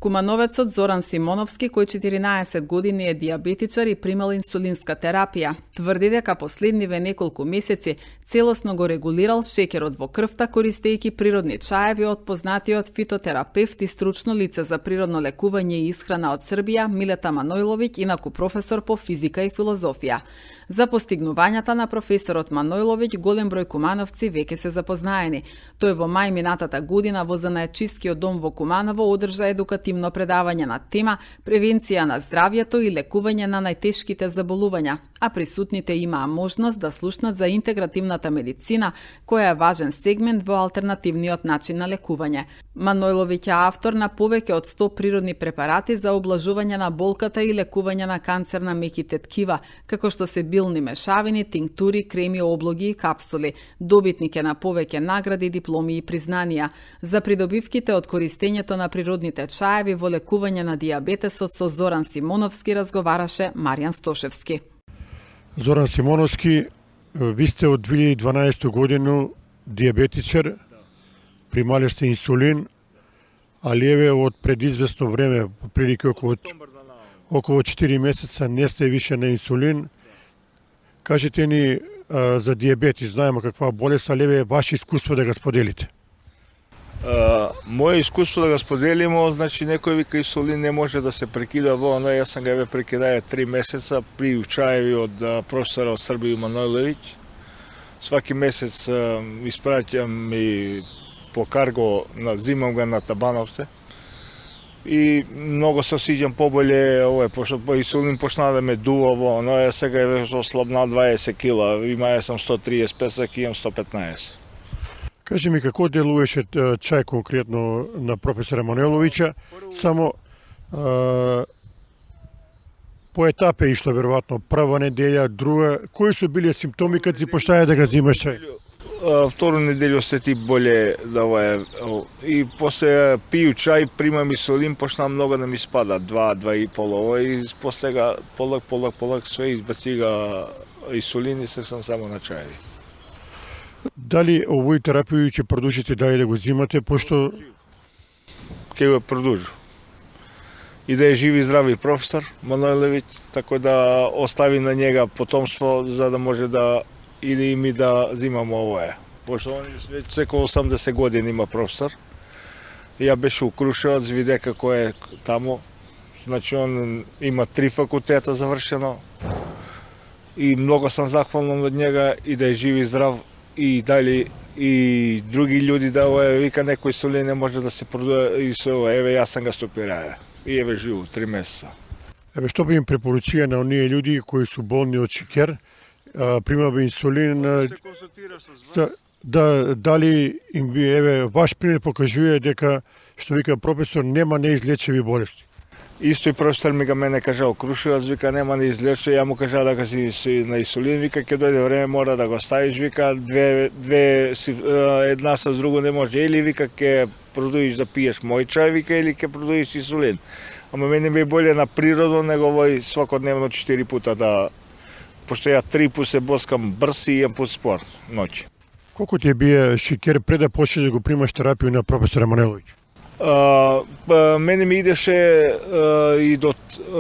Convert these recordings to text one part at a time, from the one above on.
Кумановецот Зоран Симоновски, кој 14 години е диабетичар и примал инсулинска терапија, тврди дека последниве неколку месеци целосно го регулирал шеќерот во крвта користејќи природни чаеви од познатиот фитотерапевт и стручно лице за природно лекување и исхрана од Србија Милета Манојловиќ, инаку професор по физика и филозофија. За постигнувањата на професорот Манојловиќ голем број кумановци веќе се запознаени. Тој во мај минатата година во Занаетчискиот дом во Куманово одржа едукативно предавање на тема превенција на здравјето и лекување на најтешките заболувања, а присутните имаа можност да слушнат за интегративната медицина, која е важен сегмент во алтернативниот начин на лекување. Манојловиќ е автор на повеќе од 100 природни препарати за облажување на болката и лекување на канцер на меките ткива, како што се билни мешавини, тинктури, креми, облоги и капсули. Добитник е на повеќе награди, дипломи и признанија. За придобивките од користењето на природните чаеви во лекување на диабетесот со Зоран Симоновски разговараше Маријан Стошевски. Зоран Симоновски, ви сте од 2012 година диабетичар, примале сте инсулин, али еве од предизвестно време, прилike околу 4 месеца не сте више на инсулин. Кажете ни за диабетис, знаеме каква болест, али еве ваше искуство да го споделите. Моје искуство да го споделимо, значи некој вика инсулин не може да се прекида во оно, јас сам го прекидаја 3 месеца при чаеви од професора од Србија Манојловиќ. Сваки месец испраќам и по карго, зимам го на Табановце. И многу се осиѓам поболе, пошто инсулин почна да ме дува во оно, јас сега е ослабнал 20 кила, имаја сам 135, сега имам 115. Кажи ми како делуваше чај конкретно на професора Манојловиќа, само по етапе ишло веројатно, прва неделја, друга, кои се биле симптоми кога си почнаја да го взимаш чај? Второ неделја осети боле, и после пију чај, примам инсулин, почна многу да ми спада, 2,5, и после полак, све избацига инсулин и се сам само на чаји. Дали овој терапија ќе продолжите дали да го взимате, пошто ќе го продолжу. И да е жив и здрави професор Манојловиќ, така да остави на njega потомство за да може да или и ми да взимам овое. Пошто он веќе секој 80 години има професор. Ја беше у Крушевац, виде како е таму. Значи он има 3 факултета завршено. И многу сам захвален од njega и да е жив и здрав. И дали и други луѓе да вика некој инсулин не може да се продува и со еве јас сам го стопираја. И еве живу 3 месеца. Еве што би им препоручија на оние луѓе кои су болни од шеќер, примава инсулин, се консултира со вас. Дали им би еве ваш пример покажува дека што вика професор нема неизлечиви болести. Исто и професор ми га мене кажал Крушевац, вика нема да излечи, ја му кажа дека си на инсулин, вика ќе дојде време мора да го ставиш, вика една со друго не може, или вика ќе продолжиш да пиеш мој чај, вика или ќе продолжиш инсулин. Ама мене ми е боле на природно него овој свакодневно 4 пута да, пошто ја 3 пut се боскам брз и 1 пut спор ноќ. Колку ти бие шеќер пред да почнеш да го примаш терапија на професора Манојловиќ? Мене ми идеше и до,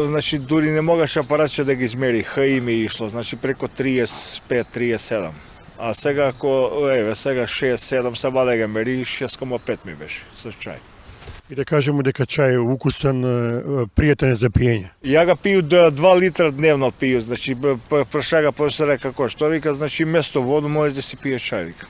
значи дури не могаше апаратче да ги измери, ХИ ми ишло, значи преко 35-37. А сега ако сега 6-7 се баде ga мери, 6,5 ми беше со чај. И да кажеме дека чај е укусен, пријатен за пиење. Ја ga пију 2 литра дневно пију, значи прашага професора како што вика, значи место воду може да си пиеш чај, вика.